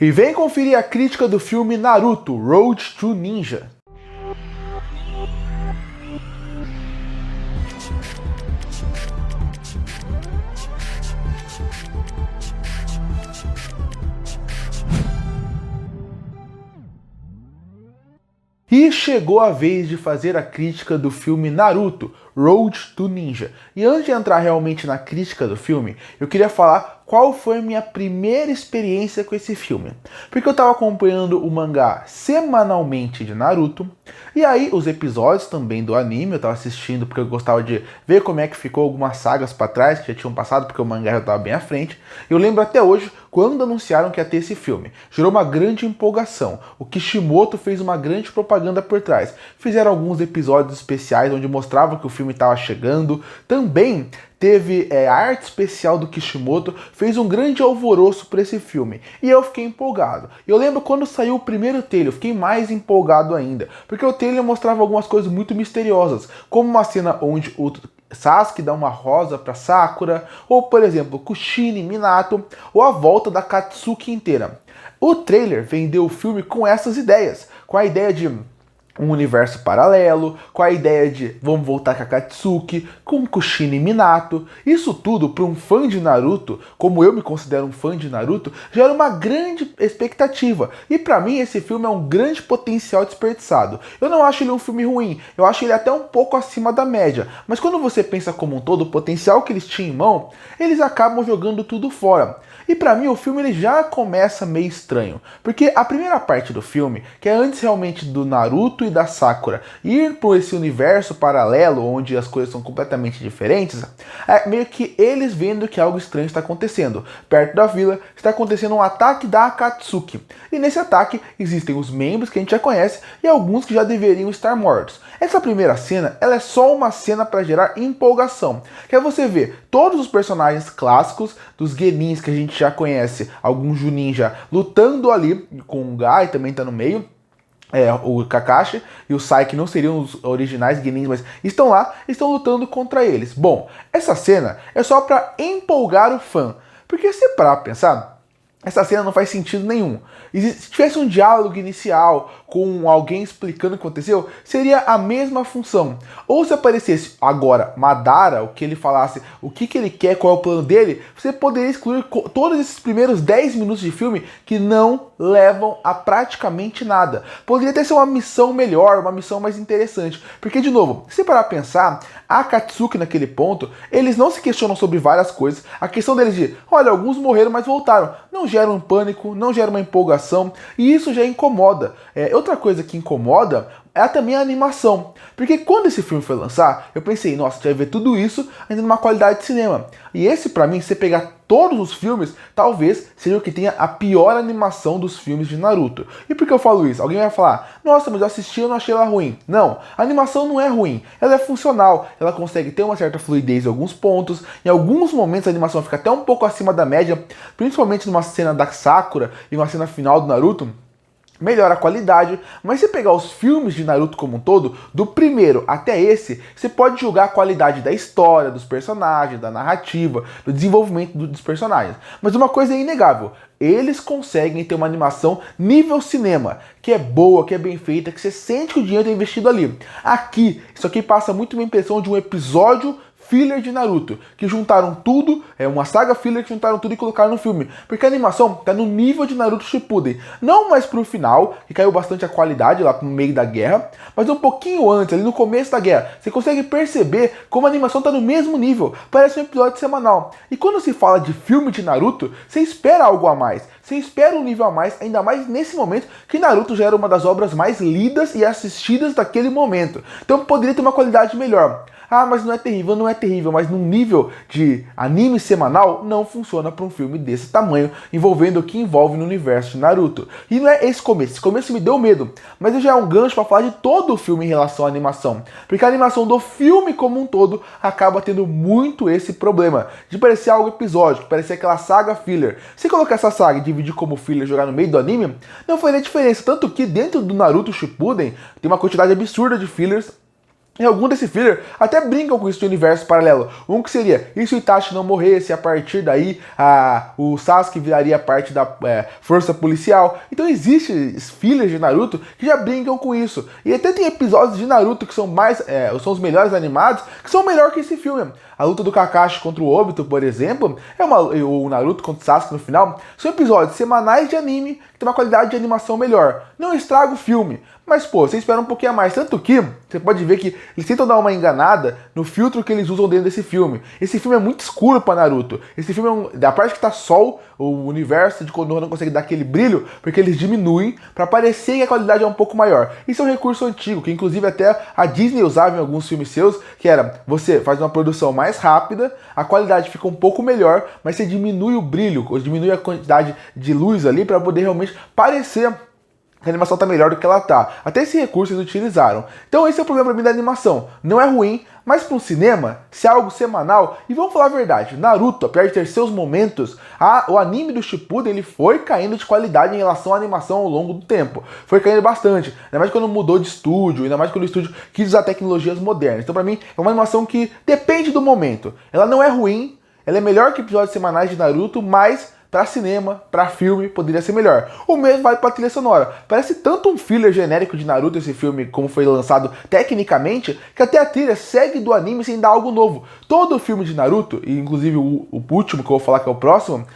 E vem conferir a crítica do filme Naruto Road to Ninja. E chegou a vez de fazer a crítica do filme Naruto Road to Ninja. E antes de entrar realmente na crítica do filme, eu queria falar qual foi a minha primeira experiência com esse filme. Porque eu estava acompanhando o mangá semanalmente de Naruto, e aí os episódios também do anime eu estava assistindo porque eu gostava de ver como é que ficou algumas sagas para trás que já tinham passado, porque o mangá já estava bem à frente. Eu lembro até hoje quando anunciaram que ia ter esse filme. Gerou uma grande empolgação. O Kishimoto fez uma grande propaganda por trás. Fizeram alguns episódios especiais onde mostravam que o filme estava chegando. Também teve a arte especial do Kishimoto, fez um grande alvoroço para esse filme. E eu fiquei empolgado. Eu lembro quando saiu o primeiro trailer, eu fiquei mais empolgado ainda. Porque o trailer mostrava algumas coisas muito misteriosas. Como uma cena onde o Sasuke dá uma rosa para Sakura, ou por exemplo, Kushina e Minato, ou a volta da Katsuki inteira. O trailer vendeu o filme com essas ideias, com a ideia de um universo paralelo, com a ideia de vamos voltar com a Katsuki, com Kushina e Minato. Isso tudo para um fã de Naruto, como eu me considero um fã de Naruto, já era uma grande expectativa. E para mim esse filme é um grande potencial desperdiçado. Eu não acho ele um filme ruim, eu acho ele até um pouco acima da média. Mas quando você pensa como um todo, o potencial que eles tinham em mão, eles acabam jogando tudo fora. E pra mim o filme ele já começa meio estranho, porque a primeira parte do filme, que é antes realmente do Naruto e da Sakura ir por esse universo paralelo onde as coisas são completamente diferentes, é meio que eles vendo que algo estranho está acontecendo. Perto da vila está acontecendo um ataque da Akatsuki, e nesse ataque existem os membros que a gente já conhece e alguns que já deveriam estar mortos. Essa primeira cena, ela é só uma cena para gerar empolgação, que é você ver todos os personagens clássicos dos Genins que a gente já conhece, alguns Junin já lutando ali, com o Gai também tá no meio, o Kakashi e o Sai, que não seriam os originais Genins, mas estão lá, estão lutando contra eles. Bom, essa cena é só para empolgar o fã, porque se parar pra pensar, essa cena não faz sentido nenhum. Se tivesse um diálogo inicial com alguém explicando o que aconteceu, seria a mesma função. Ou se aparecesse agora Madara, o que ele falasse, o que ele quer, qual é o plano dele, você poderia excluir todos esses primeiros 10 minutos de filme que não levam a praticamente nada. Poderia até ser uma missão melhor, uma missão mais interessante. Porque, de novo, se parar pra pensar, a Akatsuki naquele ponto, eles não se questionam sobre várias coisas. A questão deles de, olha, alguns morreram, mas voltaram. Não gera um pânico, não gera uma empolgação, e isso já incomoda. Outra coisa que incomoda é também a animação. Porque quando esse filme foi lançar, eu pensei, nossa, a gente vai ver tudo isso ainda numa qualidade de cinema. E esse, pra mim, se você pegar todos os filmes, talvez seja o que tenha a pior animação dos filmes de Naruto. E por que eu falo isso? Alguém vai falar, nossa, mas eu assisti e eu não achei ela ruim. Não, a animação não é ruim, ela é funcional, ela consegue ter uma certa fluidez em alguns pontos, em alguns momentos a animação fica até um pouco acima da média, principalmente numa cena da Sakura e uma cena final do Naruto, melhora a qualidade, mas se pegar os filmes de Naruto como um todo, do primeiro até esse, você pode julgar a qualidade da história, dos personagens, da narrativa, do desenvolvimento dos personagens. Mas uma coisa é inegável, eles conseguem ter uma animação nível cinema, que é boa, que é bem feita, que você sente que o dinheiro é investido ali. Aqui, isso aqui passa muito uma impressão de um episódio filler de Naruto, que juntaram tudo, uma saga filler que juntaram tudo e colocaram no filme, porque a animação tá no nível de Naruto Shippuden, não mais pro final, que caiu bastante a qualidade lá pro meio da guerra, mas um pouquinho antes, ali no começo da guerra, você consegue perceber como a animação tá no mesmo nível, parece um episódio semanal. E quando se fala de filme de Naruto, você espera algo a mais, você espera um nível a mais, ainda mais nesse momento que Naruto já era uma das obras mais lidas e assistidas daquele momento, então poderia ter uma qualidade melhor. Ah, mas não é terrível, mas num nível de anime semanal, não funciona para um filme desse tamanho, envolvendo o que envolve no universo de Naruto. E não é esse começo me deu medo, mas já é um gancho para falar de todo o filme em relação à animação, porque a animação do filme como um todo acaba tendo muito esse problema, de parecer algo episódico, parecer aquela saga filler. Se colocar essa saga e dividir como filler e jogar no meio do anime, não faria diferença, tanto que dentro do Naruto Shippuden tem uma quantidade absurda de fillers, E algum desse filler até brincam com isso de universo paralelo. Um que seria, e se o Itachi não morresse, a partir daí o Sasuke viraria parte da força policial. Então existe fillers de Naruto que já brincam com isso. E até tem episódios de Naruto que são são os melhores animados, que são melhor que esse filme. A luta do Kakashi contra o Obito, por exemplo, o Naruto contra o Sasuke no final, são episódios semanais de anime que tem uma qualidade de animação melhor. Não estraga o filme, mas pô, você espera um pouquinho a mais. Tanto que você pode ver que eles tentam dar uma enganada no filtro que eles usam dentro desse filme. Esse filme é muito escuro pra Naruto. Esse filme da parte que tá sol, o universo de Konoha não consegue dar aquele brilho, porque eles diminuem pra parecer que a qualidade é um pouco maior. Isso é um recurso antigo, que inclusive até a Disney usava em alguns filmes seus, que era, você faz uma produção mais rápida, a qualidade fica um pouco melhor, mas você diminui o brilho, diminui a quantidade de luz ali pra poder realmente parecer que a animação tá melhor do que ela tá. Até esse recurso eles utilizaram. Então esse é o problema pra mim da animação. Não é ruim, mas para um cinema, se é algo semanal, e vamos falar a verdade, Naruto, apesar de ter seus momentos, o anime do Shippuden ele foi caindo de qualidade em relação à animação ao longo do tempo. Foi caindo bastante, ainda mais quando mudou de estúdio, ainda mais quando o estúdio quis usar tecnologias modernas. Então pra mim é uma animação que depende do momento. Ela não é ruim, ela é melhor que episódios semanais de Naruto, mas para cinema, para filme, poderia ser melhor. O mesmo vale para trilha sonora. Parece tanto um filler genérico de Naruto esse filme, como foi lançado tecnicamente, que até a trilha segue do anime sem dar algo novo. Todo filme de Naruto, e inclusive o último que eu vou falar que é o próximo,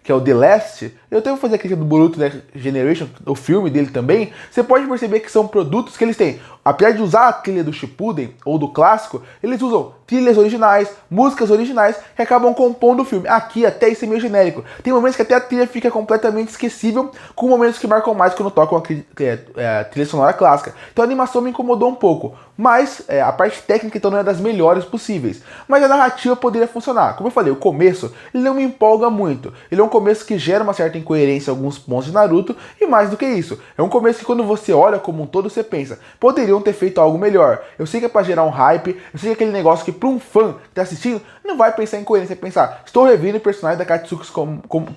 que é o The Last, eu tenho que fazer aqui do Boruto Next Generation, o filme dele também, você pode perceber que são produtos que eles têm. Apesar de usar a trilha do Shippuden ou do clássico, eles usam trilhas originais, músicas originais que acabam compondo o filme. Aqui até isso é meio genérico. Tem momentos que até a trilha fica completamente esquecível, com momentos que marcam mais quando tocam a trilha sonora clássica. Então a animação me incomodou um pouco, mas a parte técnica então não é das melhores possíveis. Mas a narrativa poderia funcionar. Como eu falei, o começo ele não me empolga muito. Ele é um começo que gera uma certa incoerência em alguns pontos de Naruto, e mais do que isso, é um começo que quando você olha como um todo, você pensa, poderiam ter feito algo melhor. Eu sei que é pra gerar um hype, eu sei que é aquele negócio que pra um fã que tá assistindo, não vai pensar em coerência, vai pensar, estou revendo personagens da Katsuki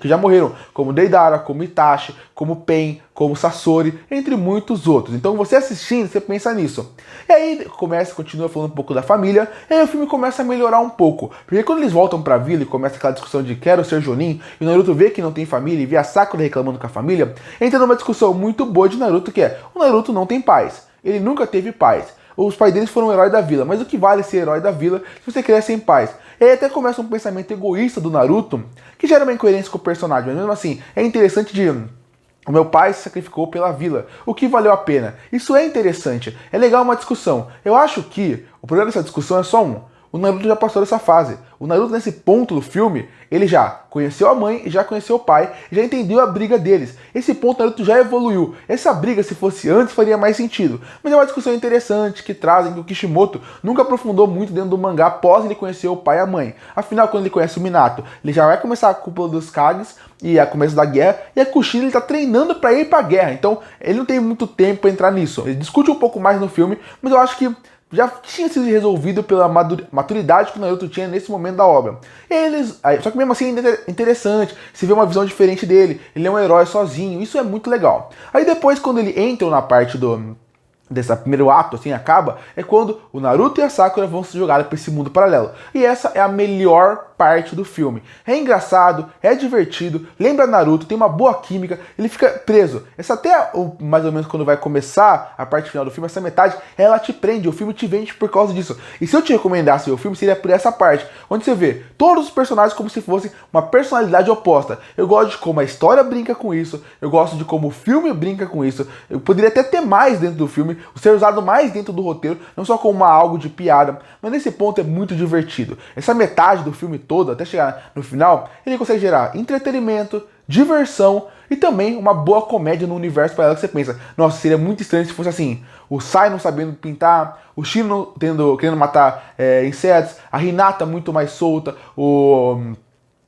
que já morreram, como Deidara, como Itachi, como Pen, como Sasori, entre muitos outros. Então você assistindo, você pensa nisso. E aí continua falando um pouco da família, e aí o filme começa a melhorar um pouco. Porque quando eles voltam pra vila e começa aquela discussão de quero ser Jonin, e o Naruto vê que não tem família e vê a Sakura reclamando com a família, entra numa discussão muito boa de Naruto, que é, o Naruto não tem pais. Ele nunca teve pais. Os pais deles foram o herói da vila, mas o que vale ser herói da vila se você cresce sem pais? E aí até começa um pensamento egoísta do Naruto, que gera uma incoerência com o personagem, mas mesmo assim, é interessante de... O meu pai se sacrificou pela vila. O que valeu a pena? Isso é interessante. É legal uma discussão. Eu acho que o problema dessa discussão é só um. O Naruto já passou dessa fase. O Naruto, nesse ponto do filme, ele já conheceu a mãe e já conheceu o pai, e já entendeu a briga deles. Esse ponto o Naruto já evoluiu. Essa briga, se fosse antes, faria mais sentido. Mas é uma discussão interessante que trazem que o Kishimoto nunca aprofundou muito dentro do mangá após ele conhecer o pai e a mãe. Afinal, quando ele conhece o Minato, ele já vai começar a cúpula dos Kages e a começo da guerra, e a Kushina ele tá treinando para ir pra guerra. Então, ele não tem muito tempo para entrar nisso. Ele discute um pouco mais no filme, mas eu acho que já tinha sido resolvido pela maturidade que o Naruto tinha nesse momento da obra. Só que mesmo assim é interessante, se vê uma visão diferente dele, ele é um herói sozinho, isso é muito legal. Aí depois, quando ele entra na parte desse primeiro ato, assim, acaba, é quando o Naruto e a Sakura vão se jogar para esse mundo paralelo. E essa é a melhor parte do filme. É engraçado, é divertido, lembra Naruto, tem uma boa química, ele fica preso. Essa até, mais ou menos, quando vai começar a parte final do filme, essa metade, ela te prende, o filme te vende por causa disso. E se eu te recomendasse o filme, seria por essa parte, onde você vê todos os personagens como se fossem uma personalidade oposta. Eu gosto de como a história brinca com isso, eu gosto de como o filme brinca com isso. Eu poderia até ter mais dentro do filme, ser usado mais dentro do roteiro, não só como algo de piada, mas nesse ponto é muito divertido. Essa metade do filme todo, até chegar no final, ele consegue gerar entretenimento, diversão e também uma boa comédia no universo paralelo que você pensa, nossa, seria muito estranho se fosse assim, o Sai não sabendo pintar, o Shino querendo matar insetos, a Hinata muito mais solta,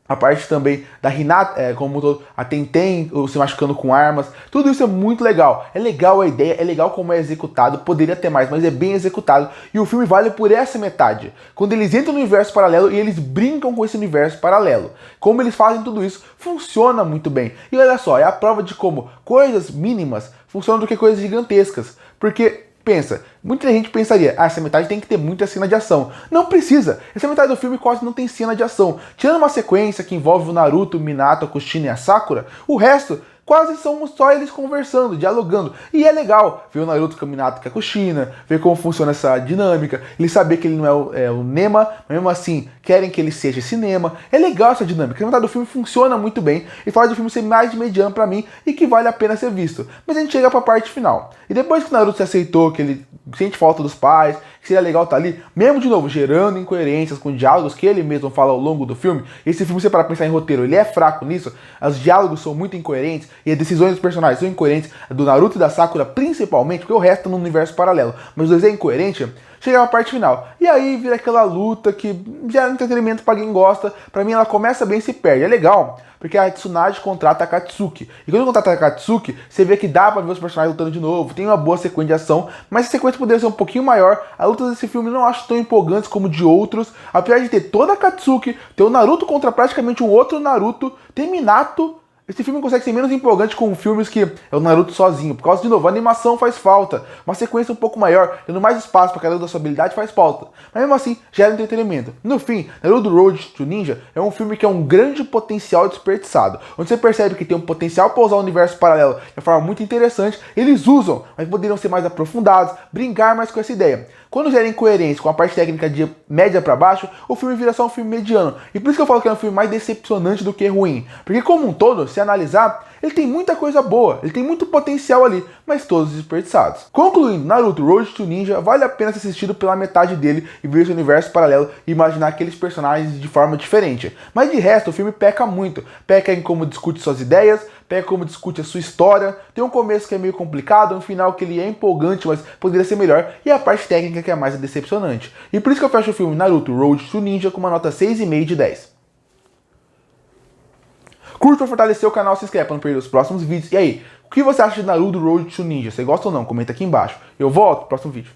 a parte também da Hinata, como todo, a Tenten se machucando com armas, tudo isso é muito legal. É legal a ideia, é legal como é executado, poderia ter mais, mas é bem executado. E o filme vale por essa metade. Quando eles entram no universo paralelo e eles brincam com esse universo paralelo. Como eles fazem tudo isso, funciona muito bem. E olha só, é a prova de como coisas mínimas funcionam do que coisas gigantescas. Porque pensa? Muita gente pensaria, essa metade tem que ter muita cena de ação. Não precisa. Essa metade do filme quase não tem cena de ação. Tirando uma sequência que envolve o Naruto, o Minato, a Kushina e a Sakura, o resto quase são só eles conversando, dialogando. E é legal ver o Naruto com o Minato, com a Kushina, ver como funciona essa dinâmica, ele saber que ele não é o Nema, mas mesmo assim querem que ele seja esse Nema. É legal essa dinâmica. A metade do filme funciona muito bem e faz o filme ser mais de mediano pra mim e que vale a pena ser visto. Mas a gente chega pra parte final. E depois que o Naruto se aceitou, que ele sente falta dos pais, que seria legal estar ali, mesmo de novo, gerando incoerências com diálogos que ele mesmo fala ao longo do filme. Esse filme, você para pensar em roteiro, ele é fraco nisso, os diálogos são muito incoerentes e as decisões dos personagens são incoerentes, do Naruto e da Sakura principalmente, porque o resto tá num universo paralelo, mas os dois é incoerente. Chega a parte final. E aí vira aquela luta que gera entretenimento pra quem gosta. Pra mim ela começa bem e se perde. É legal, porque a Tsunade contrata a Katsuki. E quando contrata a Katsuki, você vê que dá pra ver os personagens lutando de novo. Tem uma boa sequência de ação, mas a sequência poderia ser um pouquinho maior. A luta desse filme não acho tão empolgantes como de outros. Apesar de ter toda a Katsuki, ter o Naruto contra praticamente um outro Naruto, tem Minato. Esse filme consegue ser menos empolgante com filmes que é o Naruto sozinho. Por causa, de novo, a animação faz falta. Uma sequência um pouco maior, tendo mais espaço para cada um da sua habilidade, faz falta. Mas mesmo assim, gera entretenimento. No fim, Naruto Road to Ninja é um filme que é um grande potencial desperdiçado. Onde você percebe que tem um potencial para usar o universo paralelo de forma muito interessante. Eles usam, mas poderiam ser mais aprofundados, brincar mais com essa ideia. Quando gera incoerência com a parte técnica de média para baixo, o filme vira só um filme mediano. E por isso que eu falo que é um filme mais decepcionante do que ruim. Porque como um todo, se analisar, ele tem muita coisa boa, ele tem muito potencial ali, mas todos desperdiçados. Concluindo, Naruto Road to Ninja vale a pena ser assistido pela metade dele e ver esse universo paralelo e imaginar aqueles personagens de forma diferente. Mas de resto, o filme peca muito. Peca em como discute suas ideias, peca como discute a sua história, tem um começo que é meio complicado, um final que ele é empolgante, mas poderia ser melhor, e a parte técnica que é mais decepcionante. E por isso que eu fecho o filme Naruto Road to Ninja com uma nota 6,5 de 10. Curte para fortalecer o canal, se inscreve para não perder os próximos vídeos. E aí, o que você acha de Naruto Road to Ninja? Você gosta ou não? Comenta aqui embaixo. Eu volto no próximo vídeo.